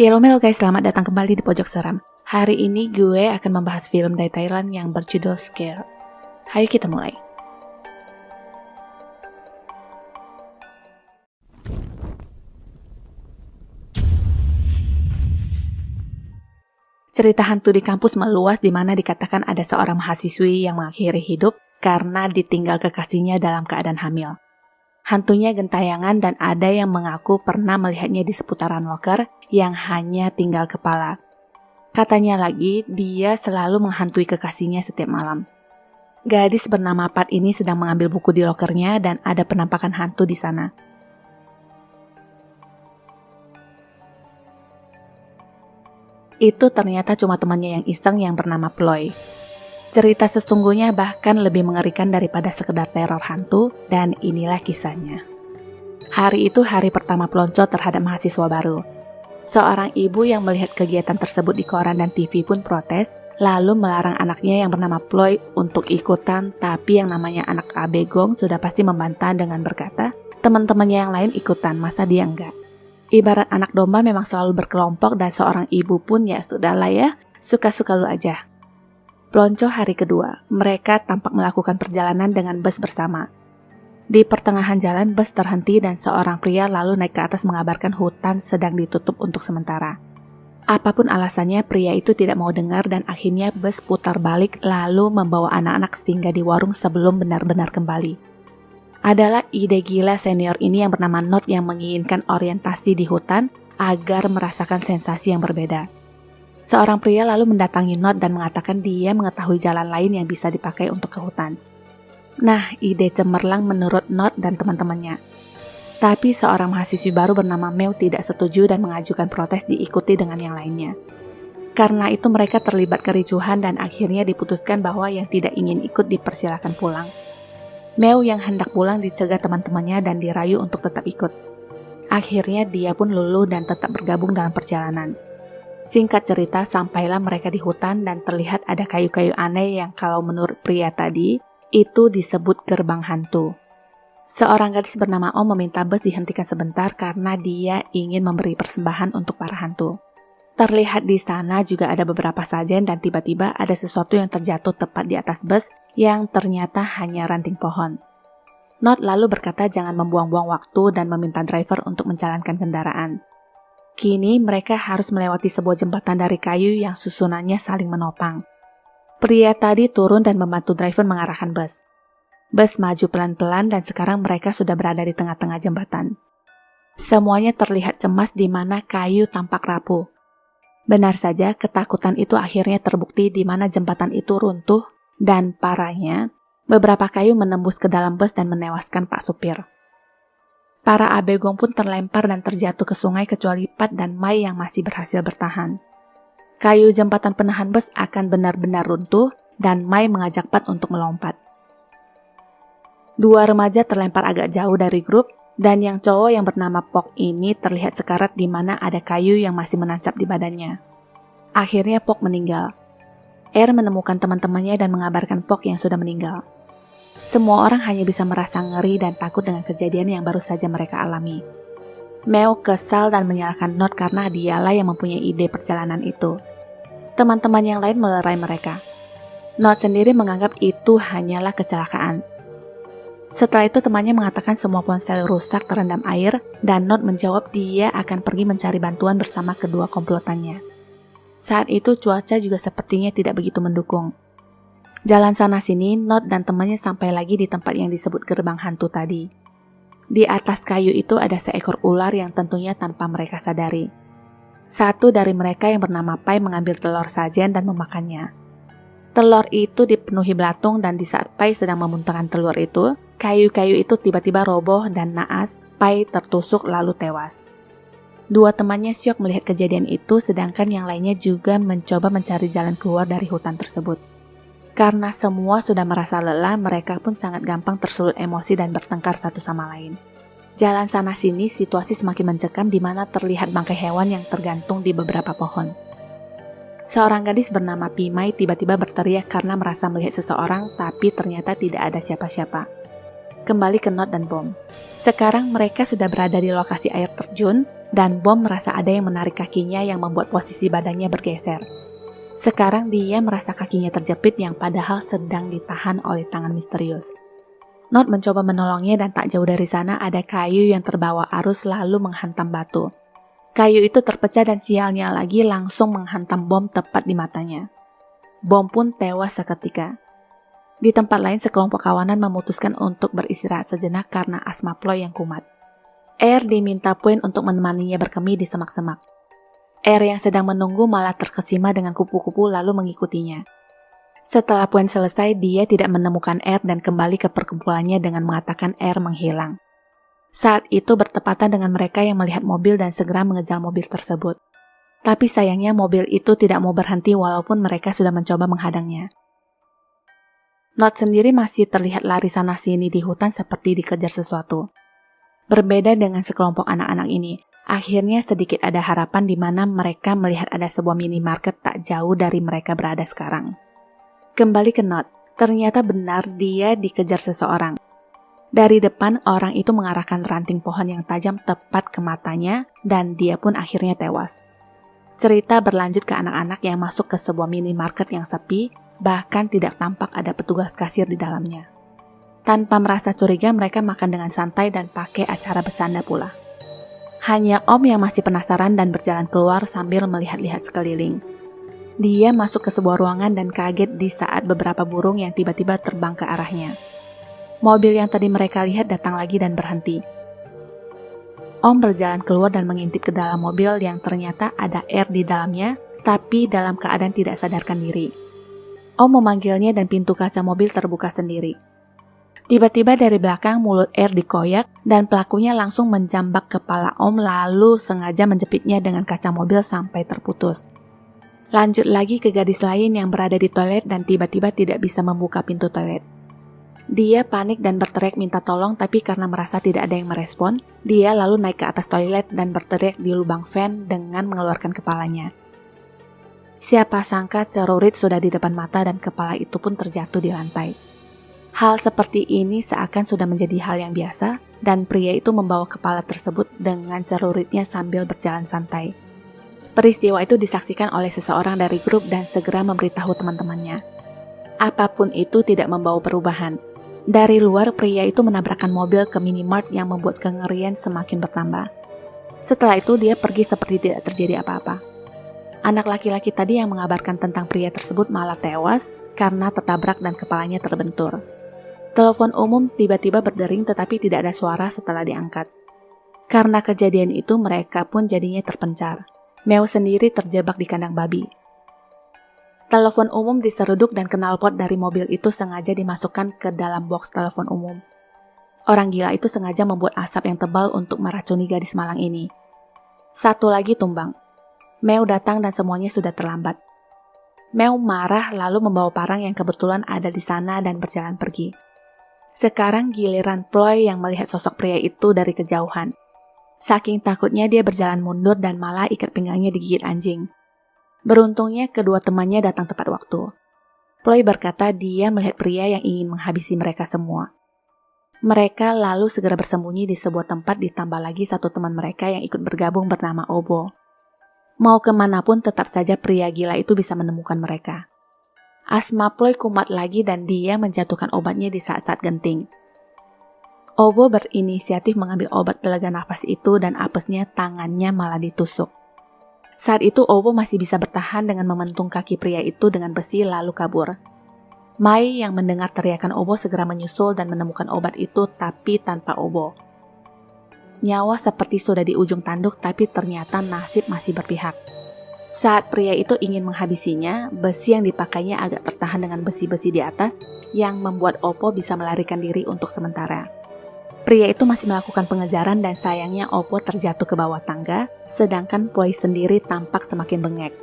Halo guys, selamat datang kembali di Pojok Seram. Hari ini gue akan membahas film dari Thailand yang berjudul Scare. Ayo kita mulai. Cerita hantu di kampus meluas di mana dikatakan ada seorang mahasiswi yang mengakhiri hidup karena ditinggal kekasihnya dalam keadaan hamil. Hantunya gentayangan dan ada yang mengaku pernah melihatnya di seputaran loker yang hanya tinggal kepala. Katanya lagi, dia selalu menghantui kekasihnya setiap malam. Gadis bernama Pat ini sedang mengambil buku di lokernya dan ada penampakan hantu di sana. Itu ternyata cuma temannya yang iseng yang bernama Ploy. Cerita sesungguhnya bahkan lebih mengerikan daripada sekedar teror hantu, dan inilah kisahnya. Hari itu hari pertama pelonco terhadap mahasiswa baru. Seorang ibu yang melihat kegiatan tersebut di koran dan TV pun protes, lalu melarang anaknya yang bernama Ploy untuk ikutan, tapi yang namanya anak abegong sudah pasti membantah dengan berkata, teman-temannya yang lain ikutan, masa dia enggak? Ibarat anak domba memang selalu berkelompok dan seorang ibu pun ya sudahlah ya, suka-suka lu aja. Pelonco hari kedua, mereka tampak melakukan perjalanan dengan bus bersama. Di pertengahan jalan, bus terhenti dan seorang pria lalu naik ke atas mengabarkan hutan sedang ditutup untuk sementara. Apapun alasannya, pria itu tidak mau dengar dan akhirnya bus putar balik lalu membawa anak-anak singgah di warung sebelum benar-benar kembali. Adalah ide gila senior ini yang bernama Not yang menginginkan orientasi di hutan agar merasakan sensasi yang berbeda. Seorang pria lalu mendatangi Not dan mengatakan dia mengetahui jalan lain yang bisa dipakai untuk ke hutan. Nah, ide cemerlang menurut Not dan teman-temannya. Tapi seorang mahasiswi baru bernama Meo tidak setuju dan mengajukan protes diikuti dengan yang lainnya. Karena itu mereka terlibat kericuhan dan akhirnya diputuskan bahwa yang tidak ingin ikut dipersilakan pulang. Meo yang hendak pulang dicegah teman-temannya dan dirayu untuk tetap ikut. Akhirnya dia pun luluh dan tetap bergabung dalam perjalanan. Singkat cerita, sampailah mereka di hutan dan terlihat ada kayu-kayu aneh yang kalau menurut pria tadi, itu disebut gerbang hantu. Seorang gadis bernama Om meminta bus dihentikan sebentar karena dia ingin memberi persembahan untuk para hantu. Terlihat di sana juga ada beberapa sajen dan tiba-tiba ada sesuatu yang terjatuh tepat di atas bus yang ternyata hanya ranting pohon. Not lalu berkata jangan membuang-buang waktu dan meminta driver untuk menjalankan kendaraan. Kini mereka harus melewati sebuah jembatan dari kayu yang susunannya saling menopang. Pria tadi turun dan membantu driver mengarahkan bus. Bus maju pelan-pelan dan sekarang mereka sudah berada di tengah-tengah jembatan. Semuanya terlihat cemas di mana kayu tampak rapuh. Benar saja, ketakutan itu akhirnya terbukti di mana jembatan itu runtuh dan parahnya, beberapa kayu menembus ke dalam bus dan menewaskan Pak Supir. Para abegong pun terlempar dan terjatuh ke sungai kecuali Pat dan Mai yang masih berhasil bertahan. Kayu jembatan penahan bus akan benar-benar runtuh dan Mai mengajak Pat untuk melompat. Dua remaja terlempar agak jauh dari grup dan yang cowok yang bernama Pok ini terlihat sekarat di mana ada kayu yang masih menancap di badannya. Akhirnya Pok meninggal. Er menemukan teman-temannya dan mengabarkan Pok yang sudah meninggal. Semua orang hanya bisa merasa ngeri dan takut dengan kejadian yang baru saja mereka alami. Meo kesal dan menyalahkan Not karena dialah yang mempunyai ide perjalanan itu. Teman-teman yang lain melerai mereka. Not sendiri menganggap itu hanyalah kecelakaan. Setelah itu temannya mengatakan semua ponsel rusak terendam air dan Not menjawab dia akan pergi mencari bantuan bersama kedua komplotannya. Saat itu cuaca juga sepertinya tidak begitu mendukung. Jalan sana-sini, Not dan temannya sampai lagi di tempat yang disebut gerbang hantu tadi. Di atas kayu itu ada seekor ular yang tentunya tanpa mereka sadari. Satu dari mereka yang bernama Pai mengambil telur sajen dan memakannya. Telur itu dipenuhi belatung dan di saat Pai sedang memuntahkan telur itu, kayu-kayu itu tiba-tiba roboh dan naas, Pai tertusuk lalu tewas. Dua temannya syok melihat kejadian itu sedangkan yang lainnya juga mencoba mencari jalan keluar dari hutan tersebut. Karena semua sudah merasa lelah, mereka pun sangat gampang tersulut emosi dan bertengkar satu sama lain. Jalan sana-sini situasi semakin mencekam di mana terlihat bangkai hewan yang tergantung di beberapa pohon. Seorang gadis bernama Pimai tiba-tiba berteriak karena merasa melihat seseorang tapi ternyata tidak ada siapa-siapa. Kembali ke Not dan Bom. Sekarang mereka sudah berada di lokasi air terjun, dan Bom merasa ada yang menarik kakinya yang membuat posisi badannya bergeser. Sekarang dia merasa kakinya terjepit yang padahal sedang ditahan oleh tangan misterius. Not mencoba menolongnya dan tak jauh dari sana ada kayu yang terbawa arus lalu menghantam batu. Kayu itu terpecah dan sialnya lagi langsung menghantam Bom tepat di matanya. Bom pun tewas seketika. Di tempat lain sekelompok kawanan memutuskan untuk beristirahat sejenak karena asma Ploy yang kumat. Air diminta Puen untuk menemaninya berkemih di semak-semak. Air yang sedang menunggu malah terkesima dengan kupu-kupu lalu mengikutinya. Setelah Puen selesai, dia tidak menemukan Air dan kembali ke perkumpulannya dengan mengatakan Air menghilang. Saat itu bertepatan dengan mereka yang melihat mobil dan segera mengejar mobil tersebut. Tapi sayangnya mobil itu tidak mau berhenti walaupun mereka sudah mencoba menghadangnya. Not sendiri masih terlihat lari sana-sini di hutan seperti dikejar sesuatu. Berbeda dengan sekelompok anak-anak ini, akhirnya sedikit ada harapan di mana mereka melihat ada sebuah minimarket tak jauh dari mereka berada sekarang. Kembali ke Not, ternyata benar dia dikejar seseorang. Dari depan, orang itu mengarahkan ranting pohon yang tajam tepat ke matanya dan dia pun akhirnya tewas. Cerita berlanjut ke anak-anak yang masuk ke sebuah minimarket yang sepi, bahkan tidak tampak ada petugas kasir di dalamnya. Tanpa merasa curiga, mereka makan dengan santai dan pakai acara bercanda pula. Hanya Om yang masih penasaran dan berjalan keluar sambil melihat-lihat sekeliling. Dia masuk ke sebuah ruangan dan kaget di saat beberapa burung yang tiba-tiba terbang ke arahnya. Mobil yang tadi mereka lihat datang lagi dan berhenti. Om berjalan keluar dan mengintip ke dalam mobil yang ternyata ada Air di dalamnya, tapi dalam keadaan tidak sadarkan diri. Om memanggilnya dan pintu kaca mobil terbuka sendiri. Tiba-tiba dari belakang mulut Air dikoyak dan pelakunya langsung menjambak kepala Om lalu sengaja menjepitnya dengan kaca mobil sampai terputus. Lanjut lagi ke gadis lain yang berada di toilet dan tiba-tiba tidak bisa membuka pintu toilet. Dia panik dan berteriak minta tolong tapi karena merasa tidak ada yang merespon, dia lalu naik ke atas toilet dan berteriak di lubang fan dengan mengeluarkan kepalanya. Siapa sangka celurit sudah di depan mata dan kepala itu pun terjatuh di lantai. Hal seperti ini seakan sudah menjadi hal yang biasa dan pria itu membawa kepala tersebut dengan celuritnya sambil berjalan santai. Peristiwa itu disaksikan oleh seseorang dari grup dan segera memberitahu teman-temannya. Apapun itu tidak membawa perubahan. Dari luar, pria itu menabrakkan mobil ke minimart yang membuat kengerian semakin bertambah. Setelah itu dia pergi seperti tidak terjadi apa-apa. Anak laki-laki tadi yang mengabarkan tentang pria tersebut malah tewas karena tertabrak dan kepalanya terbentur. Telepon umum tiba-tiba berdering tetapi tidak ada suara setelah diangkat. Karena kejadian itu mereka pun jadinya terpencar. Meo sendiri terjebak di kandang babi. Telepon umum diseruduk dan knalpot dari mobil itu sengaja dimasukkan ke dalam box telepon umum. Orang gila itu sengaja membuat asap yang tebal untuk meracuni gadis malang ini. Satu lagi tumbang. Meo datang dan semuanya sudah terlambat. Meo marah lalu membawa parang yang kebetulan ada di sana dan berjalan pergi. Sekarang giliran Ploy yang melihat sosok pria itu dari kejauhan. Saking takutnya dia berjalan mundur dan malah ikat pinggangnya digigit anjing. Beruntungnya kedua temannya datang tepat waktu. Ploy berkata dia melihat pria yang ingin menghabisi mereka semua. Mereka lalu segera bersembunyi di sebuah tempat ditambah lagi satu teman mereka yang ikut bergabung bernama Obo. Mau kemanapun tetap saja pria gila itu bisa menemukan mereka. Asma Ploy kumat lagi dan dia menjatuhkan obatnya di saat-saat genting. Obo berinisiatif mengambil obat pelega nafas itu dan apesnya tangannya malah ditusuk. Saat itu Obo masih bisa bertahan dengan mementung kaki pria itu dengan besi lalu kabur. Mai yang mendengar teriakan Obo segera menyusul dan menemukan obat itu tapi tanpa Obo. Nyawa seperti sudah di ujung tanduk tapi ternyata nasib masih berpihak. Saat pria itu ingin menghabisinya, besi yang dipakainya agak tertahan dengan besi-besi di atas yang membuat Oppo bisa melarikan diri untuk sementara. Pria itu masih melakukan pengejaran dan sayangnya Oppo terjatuh ke bawah tangga, sedangkan Ploy sendiri tampak semakin bengek.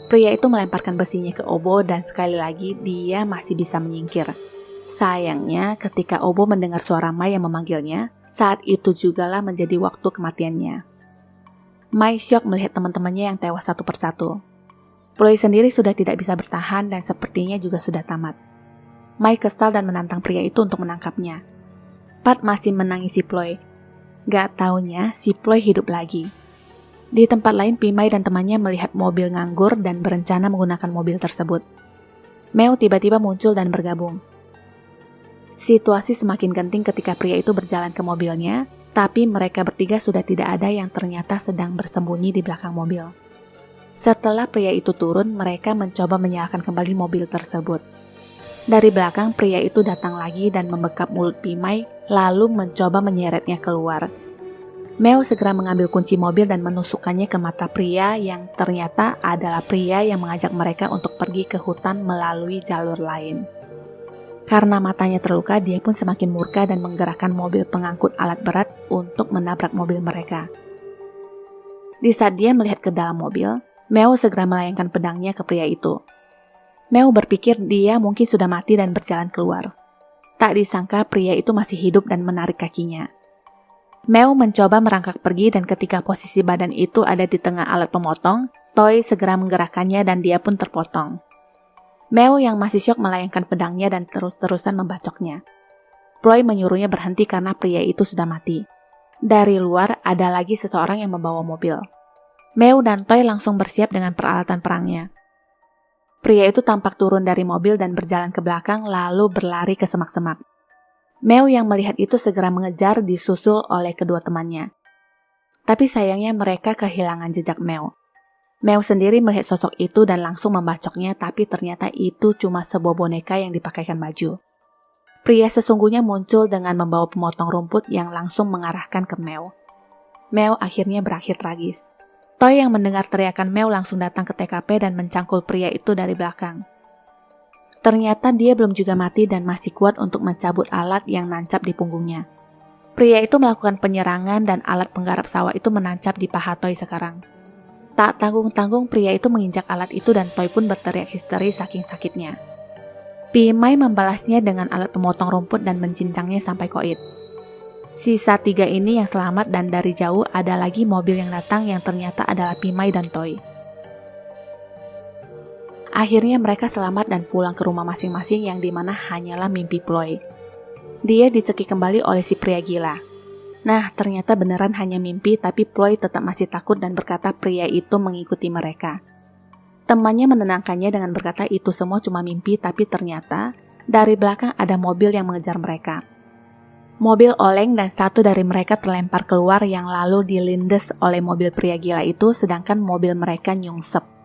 Pria itu melemparkan besinya ke Obo dan sekali lagi dia masih bisa menyingkir. Sayangnya ketika Obo mendengar suara Mai yang memanggilnya, saat itu jugalah menjadi waktu kematiannya. Mai syok melihat teman-temannya yang tewas satu persatu. Ploy sendiri sudah tidak bisa bertahan dan sepertinya juga sudah tamat. Mai kesal dan menantang pria itu untuk menangkapnya. tepat masih menangisi Ploy. Gak taunya si Ploy hidup lagi. Di tempat lain, Pimai dan temannya melihat mobil nganggur dan berencana menggunakan mobil tersebut. Meo tiba-tiba muncul dan bergabung. Situasi semakin genting ketika pria itu berjalan ke mobilnya, tapi mereka bertiga sudah tidak ada yang ternyata sedang bersembunyi di belakang mobil. Setelah pria itu turun, mereka mencoba menyalakan kembali mobil tersebut. Dari belakang, pria itu datang lagi dan membekap mulut Pimai, lalu mencoba menyeretnya keluar. Meo segera mengambil kunci mobil dan menusukkannya ke mata pria yang ternyata adalah pria yang mengajak mereka untuk pergi ke hutan melalui jalur lain. Karena matanya terluka, dia pun semakin murka dan menggerakkan mobil pengangkut alat berat untuk menabrak mobil mereka. Di saat dia melihat ke dalam mobil, Meo segera melayangkan pedangnya ke pria itu. Meo berpikir dia mungkin sudah mati dan berjalan keluar. Tak disangka pria itu masih hidup dan menarik kakinya. Meo mencoba merangkak pergi dan ketika posisi badan itu ada di tengah alat pemotong, Toy segera menggerakkannya dan dia pun terpotong. Meo yang masih syok melayangkan pedangnya dan terus-terusan membacoknya. Ploy menyuruhnya berhenti karena pria itu sudah mati. Dari luar ada lagi seseorang yang membawa mobil. Meo dan Toy langsung bersiap dengan peralatan perangnya. Pria itu tampak turun dari mobil dan berjalan ke belakang lalu berlari ke semak-semak. Meo yang melihat itu segera mengejar disusul oleh kedua temannya. Tapi sayangnya mereka kehilangan jejak Meo. Meo sendiri melihat sosok itu dan langsung membacoknya, tapi ternyata itu cuma sebuah boneka yang dipakaikan baju. Pria sesungguhnya muncul dengan membawa pemotong rumput yang langsung mengarahkan ke Meo. Meo akhirnya berakhir tragis. Toy yang mendengar teriakan Meo langsung datang ke TKP dan mencangkul pria itu dari belakang. Ternyata dia belum juga mati dan masih kuat untuk mencabut alat yang nancap di punggungnya. Pria itu melakukan penyerangan dan alat penggarap sawah itu menancap di paha Toy sekarang. Tak tanggung-tanggung pria itu menginjak alat itu dan Toy pun berteriak histeri saking sakitnya. Pimai membalasnya dengan alat pemotong rumput dan mencincangnya sampai koit. Sisa 3 ini yang selamat dan dari jauh ada lagi mobil yang datang yang ternyata adalah Pimai dan Toy. Akhirnya mereka selamat dan pulang ke rumah masing-masing yang dimana hanyalah mimpi Ploy. Dia dicekik kembali oleh si pria gila. Nah, ternyata beneran hanya mimpi, tapi Ploy tetap masih takut dan berkata pria itu mengikuti mereka. Temannya menenangkannya dengan berkata itu semua cuma mimpi, tapi ternyata dari belakang ada mobil yang mengejar mereka. Mobil oleng dan satu dari mereka terlempar keluar yang lalu dilindes oleh mobil pria gila itu, sedangkan mobil mereka nyungsep.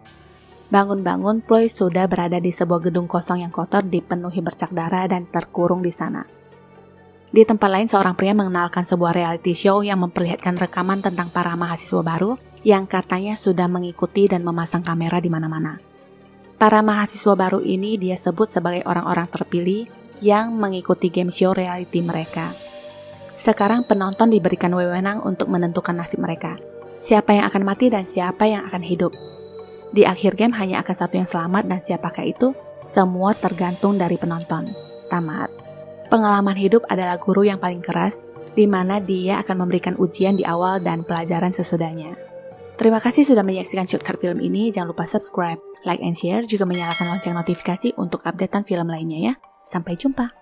Bangun-bangun, Ploy sudah berada di sebuah gedung kosong yang kotor dipenuhi bercak darah dan terkurung di sana. Di tempat lain, seorang pria mengenalkan sebuah reality show yang memperlihatkan rekaman tentang para mahasiswa baru yang katanya sudah mengikuti dan memasang kamera di mana-mana. Para mahasiswa baru ini dia sebut sebagai orang-orang terpilih yang mengikuti game show reality mereka. Sekarang penonton diberikan wewenang untuk menentukan nasib mereka. Siapa yang akan mati dan siapa yang akan hidup. Di akhir game hanya akan satu yang selamat dan siapakah itu? Semua tergantung dari penonton. Tamat. Pengalaman hidup adalah guru yang paling keras, di mana dia akan memberikan ujian di awal dan pelajaran sesudahnya. Terima kasih sudah menyaksikan shortcut film ini. Jangan lupa subscribe, like, and share, juga menyalakan lonceng notifikasi untuk updatean film lainnya ya. Sampai jumpa.